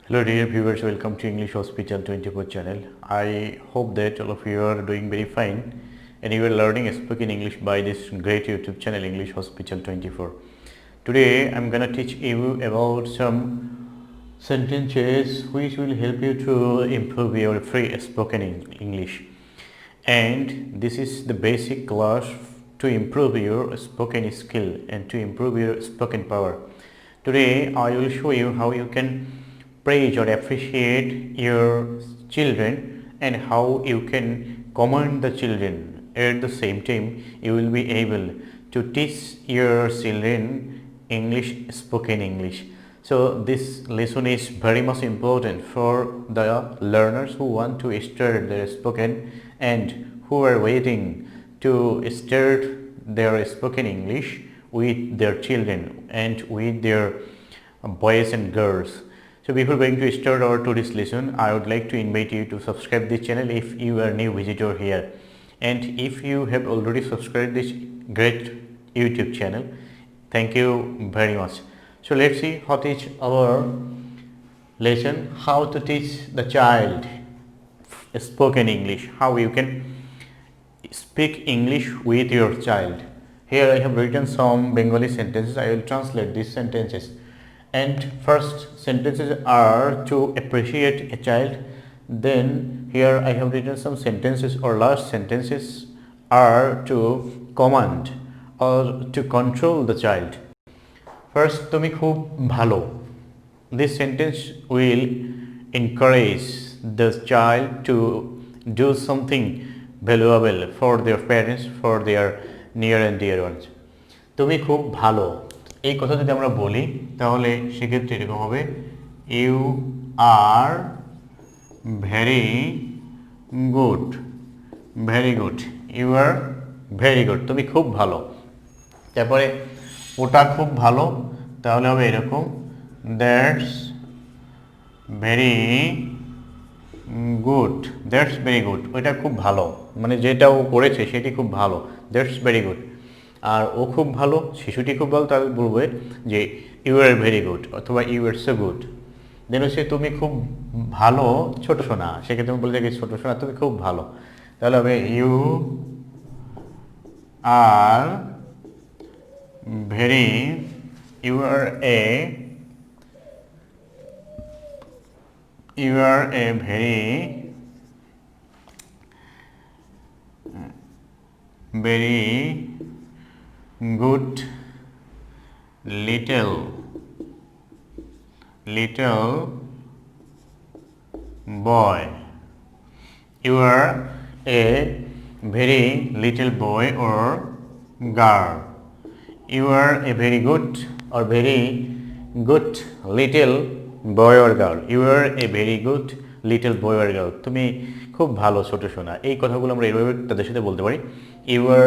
Hello dear viewers, welcome to English Hospital 24 channel. I hope that all of you are doing very fine and you are learning spoken English by this great YouTube channel English Hospital 24. Today I'm gonna teach you about some sentences which will help you to improve your free spoken English. And this is the basic class to improve your spoken skill and to improve your spoken power. Today I will show you how you can praise or appreciate your children and how you can command the children. At the same time, you will be able to teach your children English, spoken English. So this lesson is very much important for the learners who want to start their spoken and who are waiting to start their spoken English with their children and with their boys and girls. So before going to start our today's lesson, I would like to invite you to subscribe this channel if you are new visitor here. And if you have already subscribed this great YouTube channel, thank you very much. So let's see what is our lesson, how to teach the child spoken English, how you can speak English with your child. Here I have written some Bengali sentences. I will translate these sentences. And first sentences are to appreciate a child. Then here I have written some sentences or last sentences are to command or to control the child. First, তুমি খুব ভালো. This sentence will encourage the child to do something valuable for their parents, for their near and dear ones. তুমি খুব ভালো, এই কথা যদি আমরা বলি তাহলে সেক্ষেত্রে এরকম হবে, you are very good, very good, you are very good, তুমি খুব ভালো। তারপরে ওটা খুব ভালো, তাহলে হবে এরকম, that's very good, that's very good, ওইটা খুব ভালো, মানে যেটা ও করেছে সেটি খুব ভালো, দ্যাটস ভেরি গুড। আর ও খুব ভালো, শিশুটি খুব ভালো, তাহলে বলবে যে ইউ আর ভেরি গুড অথবা ইউ আর সো গুড। দেন হচ্ছে তুমি খুব ভালো ছোট সোনা, সেক্ষেত্রে তুমি বলতে ছোট সোনা তুমি খুব ভালো, তাহলে হবে you are very, you are a very very good little boy. You are a very little boy or girl. You are a very good or very good little boy or girl. You are a very good little boy or girl. তুমি খুব ভালো ছোট সোনা। এই কথাগুলো আমরা এইভাবে তাদের সাথে বলতে পারি, you are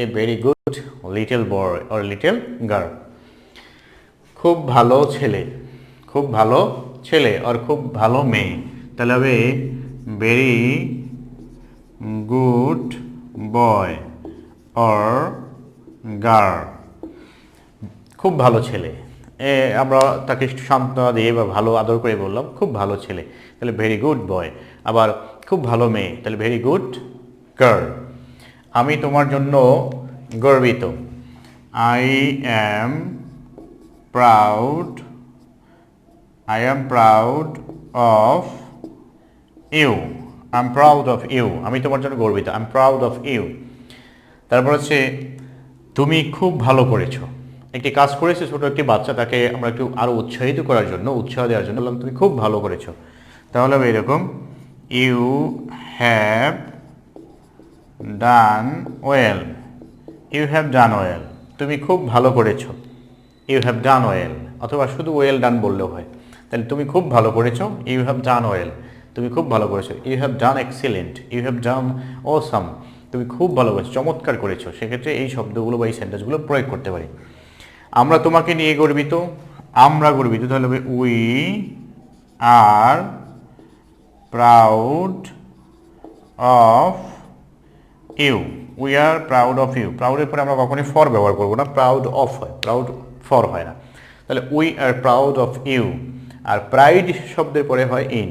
a very good little boy or little girl. খুব ভালো ছেলে, খুব ভালো ছেলে আর খুব ভালো মেয়ে, তাহলে হবে very good boy or girl. খুব ভালো ছেলে, আমরা তাকে একটু সান্ত্বনা দিয়ে বা ভালো আদর করে বললাম খুব ভালো ছেলে, তাহলে ভেরি গুড বয়। আবার খুব ভালো মেয়ে, তাহলে ভেরি গুড গার্ল। আমি তোমার জন্য গর্বিত, I am proud of you, I am proud of you, আমি তোমার জন্য গর্বিত, I am proud of you. তারপর হচ্ছে তুমি খুব ভালো করেছো, একটি কাজ করেছে ছোট একটি বাচ্চা, তাকে আমরা একটু আরও উৎসাহিত করার জন্য, উৎসাহ দেওয়ার জন্য বললাম তুমি খুব ভালো করেছো, তাহলে হবে এরকম, you have done well, you have done well, তুমি খুব ভালো করেছো, ইউ হ্যাভ ডান ওয়েল, অথবা শুধু ওয়েল ডান বললেও হয়, তাহলে তুমি খুব ভালো করেছো, ইউ হ্যাভ ডান ওয়েল, তুমি খুব ভালো করেছো, you have done excellent, you have done awesome, তুমি খুব ভালো করেছো, চমৎকার করেছো। সেক্ষেত্রে এই শব্দগুলো বা এই সেন্টেন্সগুলো প্রয়োগ করতে পারি। আমরা তোমাকে নিয়ে গর্বিত, আমরা গর্বিত, তাহলে হবে we are proud of you, we are proud of you. প্রাউডের পরে আমরা কখনোই ফর ব্যবহার করবো না, প্রাউড অফ হয়, প্রাউড ফর হয় না, তাহলে we are proud of you. আর প্রাইড শব্দের পরে হয় in.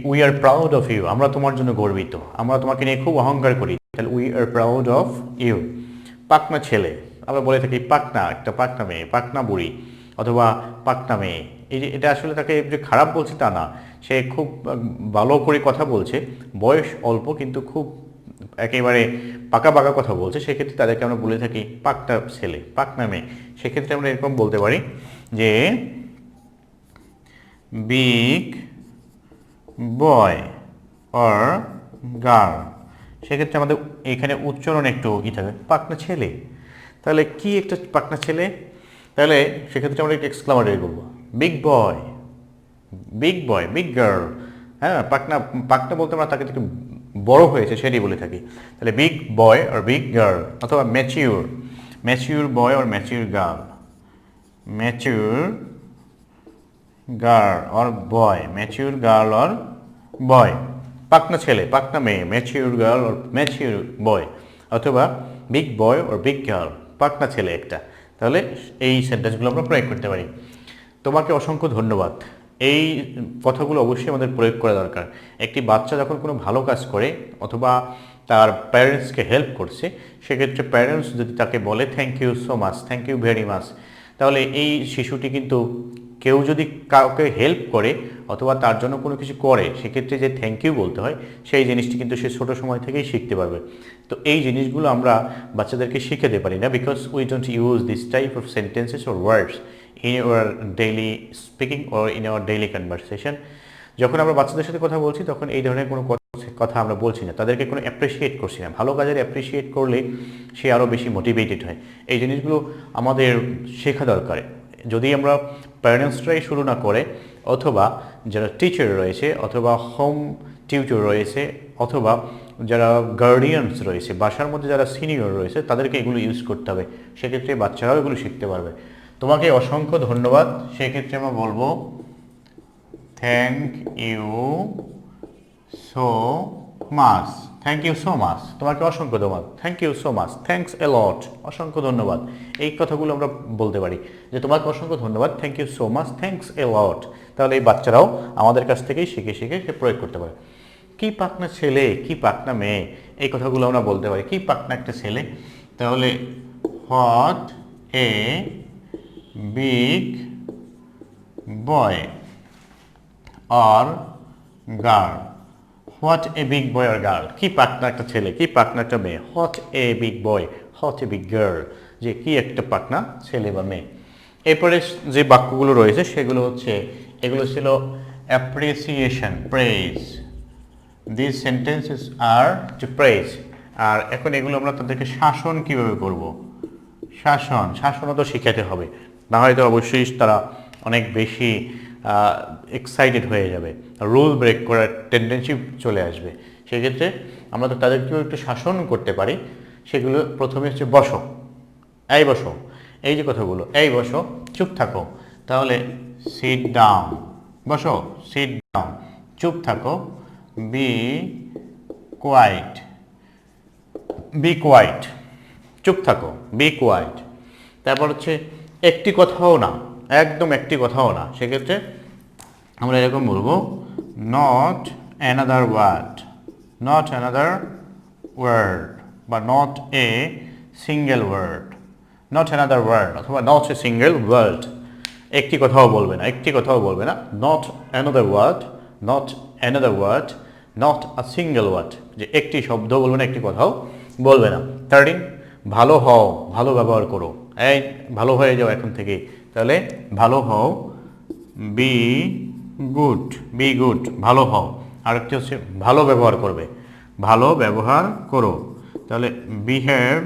We are proud of you, আমরা তোমার জন্য গর্বিত, আমরা তোমাকে নিয়ে খুব অহংকার করি, তাহলে we are proud of you. পাকনা ছেলে, আমরা বলে থাকি পাকনা, একটা পাকনা মেয়ে, পাকনা বুড়ি অথবা পাকনা মেয়ে। এই যে এটা আসলে তাকে যে খারাপ বলছে তা না, সে খুব ভালো করে কথা বলছে, বয়স অল্প কিন্তু খুব একেবারে পাকা পাকা কথা বলছে, সেক্ষেত্রে তাদেরকে আমরা বলে থাকি পাকনা ছেলে, পাকনা মেয়ে। সেক্ষেত্রে আমরা এরকম বলতে পারি যে বিগ বয় অর গার্ল। সেক্ষেত্রে আমাদের এখানে উচ্চারণ একটু কি থাকে, পাকনা ছেলে। তাহলে কি একটা পাকনা ছেলে, তাহলে সেক্ষেত্রে আমরা একটা এক্সক্লামেটরি করবো, big boy, big boy, big girl. হ্যাঁ, পাকনা, পাকনা বলতে আমরা তাকে থেকে বড় হয়েছে সেটাই বলে থাকি। তাহলে বিগ বয় আর বিগ গার্ল, অথবা ম্যাচিউর, ম্যাচিউর বয় আর mature girl, mature girl or boy, mature girl or boy. পাকনা ছেলে, পাকনা মেয়ে, mature girl or mature boy, অথবা big boy or big girl, পাকনা ছেলে একটা। তাহলে এই সেন্টেন্সগুলো আমরা প্রয়োগ করতে পারি। তোমাকে অসংখ্য ধন্যবাদ, এই কথাগুলো অবশ্যই আমাদের প্রয়োগ করা দরকার। একটি বাচ্চা যখন কোনো ভালো কাজ করে অথবা তার প্যারেন্টসকে হেল্প করছে, সেক্ষেত্রে প্যারেন্টস যদি তাকে বলে thank you so much, thank you very much, তাহলে এই শিশুটি কিন্তু, কেউ যদি কাউকে হেল্প করে অথবা তার জন্য কোনো কিছু করে, সেক্ষেত্রে যে থ্যাংক ইউ বলতে হয় সেই জিনিসটি কিন্তু সে ছোটো সময় থেকেই শিখতে পারবে। তো এই জিনিসগুলো আমরা বাচ্চাদেরকে শিখাতে পারি না, because we don't use this type of sentences or words in our daily speaking or in our daily conversation. যখন আমরা বাচ্চাদের সাথে কথা বলছি তখন এই ধরনের কোনো কথা আমরা বলছি না, তাদেরকে কোনো অ্যাপ্রিসিয়েট করছি না। ভালো কাজের অ্যাপ্রিসিয়েট করলে সে আরও বেশি মোটিভেটেড হয়। এই জিনিসগুলো আমাদের শেখা দরকার। যদি আমরা প্যারেন্টসরাই শুরু না করে, অথবা যারা টিচার রয়েছে, অথবা হোম টিউটর রয়েছে, অথবা যারা গার্ডিয়ানস রয়েছে, বাসার মধ্যে যারা সিনিয়র রয়েছে, তাদেরকে এগুলো ইউজ করতে হবে, সেক্ষেত্রে বাচ্চারাও এগুলো শিখতে পারবে। তোমাকে অসংখ্য ধন্যবাদ, সেক্ষেত্রে আমরা বলবো thank you so much, thank you so much, তোমাকে অসংখ্য ধন্যবাদ, thank you so much, thanks a lot, অসংখ্য ধন্যবাদ। এই কথাগুলো আমরা বলতে পারি যে তোমাকে অসংখ্য ধন্যবাদ, thank you so much, thanks a lot. তাহলে এই বাচ্চারাও আমাদের কাছ থেকেই শিখে শিখে সে প্রয়োগ করতে পারে। কি পাকনা ছেলে, কি পাকনা মেয়ে, এই কথাগুলো আমরা বলতে পারি। কি পাকনা একটা ছেলে, তাহলে what a big boy or girl, what a big boy or girl, কি পাকনা একটা ছেলে, কি পাকনা একটা মেয়ে। What a big boy, what a big girl, যে কি একটা পাকনা ছেলে বা মেয়ে। এরপরে যে বাক্যগুলো রয়েছে সেগুলো হচ্ছে, এগুলো ছিল appreciation, praise. This sentences are to praise. আর এখন এগুলো আমরা তাদেরকে শাসন কিভাবে করব, শাসনও তো শিখাতে হবে, না হয়তো অবশ্যই তারা অনেক বেশি এক্সাইটেড হয়ে যাবে, রুল ব্রেক করার টেন্ডেন্সি চলে আসবে। সেক্ষেত্রে আমরা তো তাদেরকেও একটু শাসন করতে পারি। সেগুলো প্রথমে হচ্ছে বসো, এই বসো, এই যে কথাগুলো, এই বসো, চুপ থাকো, তাহলে সিট ডাউন, বসো, সিট ডাউন, চুপ থাকো, বি কোয়াইট, বি কোয়াইট, চুপ থাকো, বি কোয়াইট। তারপর হচ্ছে একটি কথাও না, একদম একটি কথাও না, সেক্ষেত্রে আমরা এরকম বলবো not another word, not another word, বা not a single word, not another word, অথবা নট এ সিঙ্গেল ওয়ার্ড। একটি কথাও বলবে না, একটি কথাও বলবে না, not another word, not another word, not a single word, যে একটি শব্দ বলবে না, একটি কথাও বলবে না। 13, ভালো হও, ভালো ব্যবহার করো, এই ভালো হয়ে যাও এখন থেকে, তাহলে ভালো হও, বি গুড, বি গুড, ভালো হও। আরেকটি হচ্ছে ভালো ব্যবহার করবে, ভালো ব্যবহার করো, তাহলে behave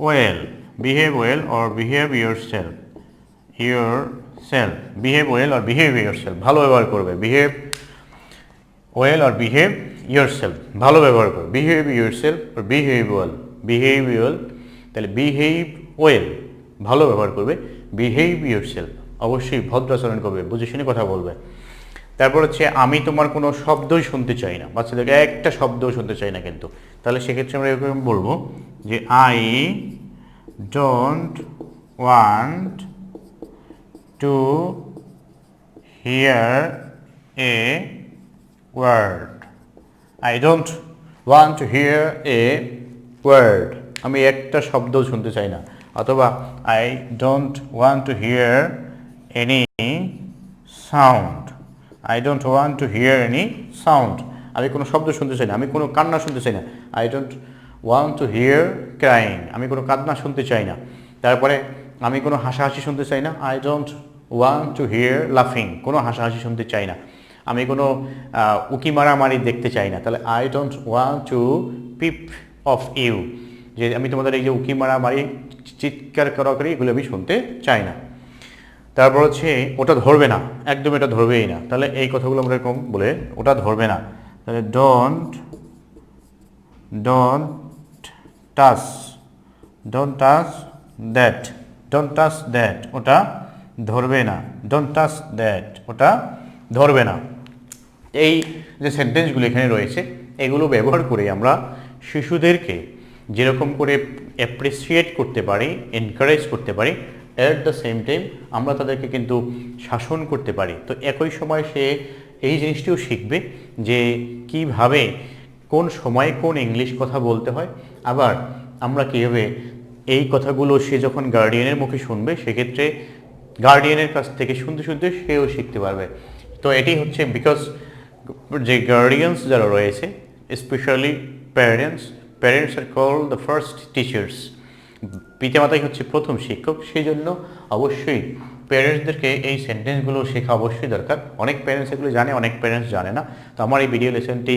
well, behave well or behave your self, your self, behave well or behave your self, ভালো ব্যবহার করবে, behave well or behave your self, ভালো ব্যবহার করবে, behave your self or behave well, behave well, তাহলে বিহেভ ওয়েল, ভালো ব্যবহার করবে, বিহেভ ইয়োর সেলফ, অবশ্যই ভদ্র আচরণ করবে, বুঝে শুনে কথা বলবে। তারপর হচ্ছে আমি তোমার কোনো শব্দই শুনতে চাই না, বাচ্চাদেরকে একটা শব্দও শুনতে চাই না কিন্তু, তাহলে সেক্ষেত্রে আমরা এরকম বলবো যে I don't want to hear a word. I don't want to hear a word. আমি একটা শব্দ শুনতে চাই না, অথবা I don't want to hear any sound. I don't want to hear any sound. আমি কোনো শব্দ শুনতে চাই না, আমি কোনো কান্না শুনতে চাই না। I don't want to hear crying. আমি কোনো কান্না শুনতে চাই না। তারপরে আমি কোনো হাসাহাসি শুনতে চাই না। I don't want to hear laughing. কোনো হাসাহাসি শুনতে চাই না। আমি কোনো উকি মারামারি দেখতে চাই না। তাহলে I don't want to peep of you. যে আমি তোমাদের এই যে উকি মারামারি, চিৎকার করাকরি, এগুলো আমি শুনতে চাই না। তারপর হচ্ছে ওটা ধরবে না, একদম এটা ধরবেই না। তাহলে এই কথাগুলো আমরা এরকম বলে, ওটা ধরবে না। তাহলে don't touch that. Don't touch that. ওটা ধরবে না। Don't touch that. ওটা ধরবে না। এই যে সেন্টেন্সগুলো এখানে রয়েছে, এগুলো ব্যবহার করে আমরা শিশুদেরকে যেরকম করে অ্যাপ্রিসিয়েট করতে পারি, এনকারেজ করতে পারি, অ্যাট দ্য সেম টাইম আমরা তাদেরকে কিন্তু শাসন করতে পারি। তো একই সময় সে এই জিনিসটিও শিখবে যে কিভাবে কোন সময়ে কোন ইংলিশ কথা বলতে হয়, আবার আমরা কীভাবে এই কথাগুলো সে যখন গার্ডিয়ানের মুখে শুনবে, সেক্ষেত্রে গার্ডিয়ানের কাছ থেকে শুনতে শুনতে সেও শিখতে পারবে। তো এটি হচ্ছে বিকজ যে গার্ডিয়ানস যারা রয়েছে, specially parents are called the first teachers. পিতামাতাই হচ্ছে প্রথম শিক্ষক, সেই জন্য অবশ্যই প্যারেন্টসদেরকে এই সেন্টেন্সগুলো শেখা অবশ্যই দরকার। অনেক প্যারেন্টস এগুলো জানে, অনেক প্যারেন্টস জানে না। তো আমার এই ভিডিও লেসনটি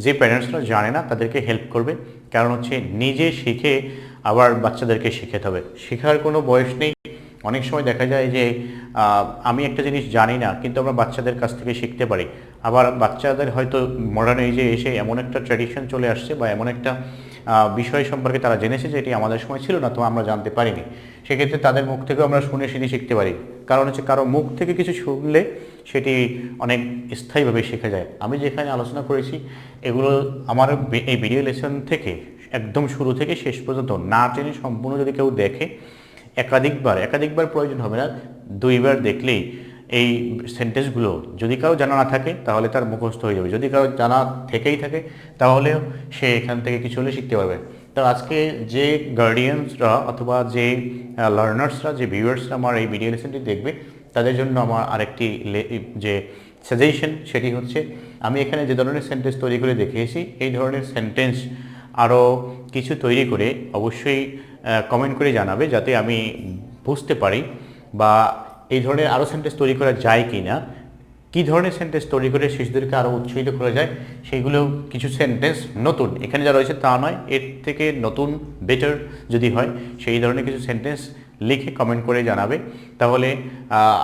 যে প্যারেন্টসরা জানে না তাদেরকে হেল্প করবে, কারণ হচ্ছে নিজে শিখে আবার বাচ্চাদেরকে শেখাতে হবে। শেখার কোনো বয়স নেই। অনেক সময় দেখা যায় যে আমি একটা জিনিস জানি না, কিন্তু আমরা বাচ্চাদের কাছ থেকে শিখতে পারি। আবার বাচ্চাদের হয়তো মডার্ন এজে এসে এমন একটা ট্র্যাডিশন চলে আসছে বা এমন একটা বিষয় সম্পর্কে তারা জেনেছে যে এটি আমাদের সময় ছিল না, তো আমরা জানতে পারিনি। সেক্ষেত্রে তাদের মুখ থেকেও আমরা শুনে শিখতে পারি। কারণ হচ্ছে কারো মুখ থেকে কিছু শুনলে সেটি অনেক স্থায়ীভাবে শেখা যায়। আমি যেখানে আলোচনা করেছি এগুলো আমার এই ভিডিও লেসন থেকে একদম শুরু থেকে শেষ পর্যন্ত না টেনে সম্পূর্ণ যদি কেউ দেখে, একাধিকবার প্রয়োজন হবে না, 2বার দেখলেই এই সেন্টেন্সগুলো যদি কারো জানা না থাকে তাহলে তার মুখস্থ হয়ে যাবে। যদি কারো জানা থেকেই থাকে তাহলেও সে এখান থেকে কিছু হলে শিখতে পারবে। তো আজকে যে গার্ডিয়ানসরা অথবা যে লার্নার্সরা, যে ভিউয়ার্সরা আমার এই ভিডিও লেসনটি দেখবে, তাদের জন্য আমার আরেকটি যে সাজেশন, সেটি হচ্ছে আমি এখানে যে ধরনের সেন্টেন্স তৈরি করে দেখিয়েছি, এই ধরনের সেন্টেন্স আরও কিছু তৈরি করে অবশ্যই কমেন্ট করে জানাবে, যাতে আমি বুঝতে পারি বা এই ধরনের আরও সেন্টেন্স তৈরি করা যায় কি না, কী ধরনের সেন্টেন্স তৈরি করে শিশুদেরকে আরও উৎসাহিত করা যায়। সেইগুলো কিছু সেন্টেন্স নতুন, এখানে যা রয়েছে তা নয়, এর থেকে নতুন বেটার যদি হয়, সেই ধরনের কিছু সেন্টেন্স লিখে কমেন্ট করে জানাবে। তাহলে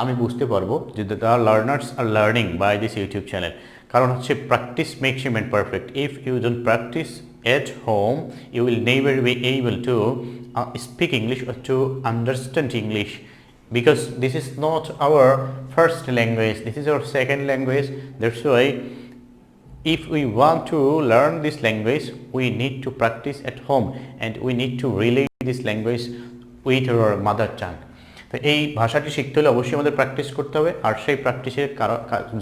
আমি বুঝতে পারবো যে the learners are learning by this YouTube channel. কারণ হচ্ছে practice makes a man perfect. If you don't practice at home, you will never be able to speak English or to understand English, because this is not our first language, this is our second language. That's why if we want to learn this language, we need to practice at home and we need to relate this language with our mother tongue. তো এই ভাষাটি শিখতে হলে অবশ্যই আমাদের practice করতে হবে। আর সেই প্র্যাকটিসের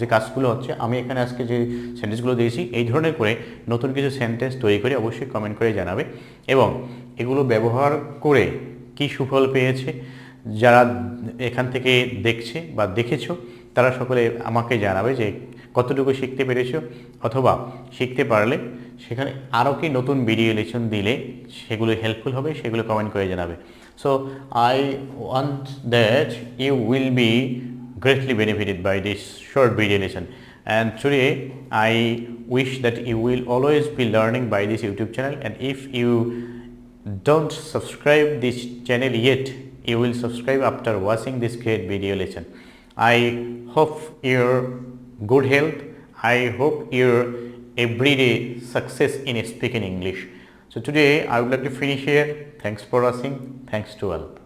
যে কাজগুলো হচ্ছে, আমি এখানে আজকে যে সেন্টেন্সগুলো দিয়েছি, এই ধরনের করে নতুন কিছু সেন্টেন্স তৈরি করে অবশ্যই কমেন্ট করে জানাবে। এবং এগুলো ব্যবহার করে কি সুফল পেয়েছে, যারা এখান থেকে দেখছে বা দেখেছো, তারা সকলে আমাকে জানাবে যে কতটুকু শিখতে পেরেছো, অথবা শিখতে পারলে সেখানে আরও কি নতুন ভিডিও লেসন দিলে সেগুলো হেল্পফুল হবে, সেগুলো কমেন্ট করে জানাবে। So I want that you will be greatly benefited by this short video lesson, and today I wish that you will always be learning by this YouTube channel, and if you don't subscribe this channel yet, you will subscribe after watching this great video lesson. I hope your good health, I hope your everyday success in speaking English. So today I would like to finish here. Thanks for watching. Thanks to all.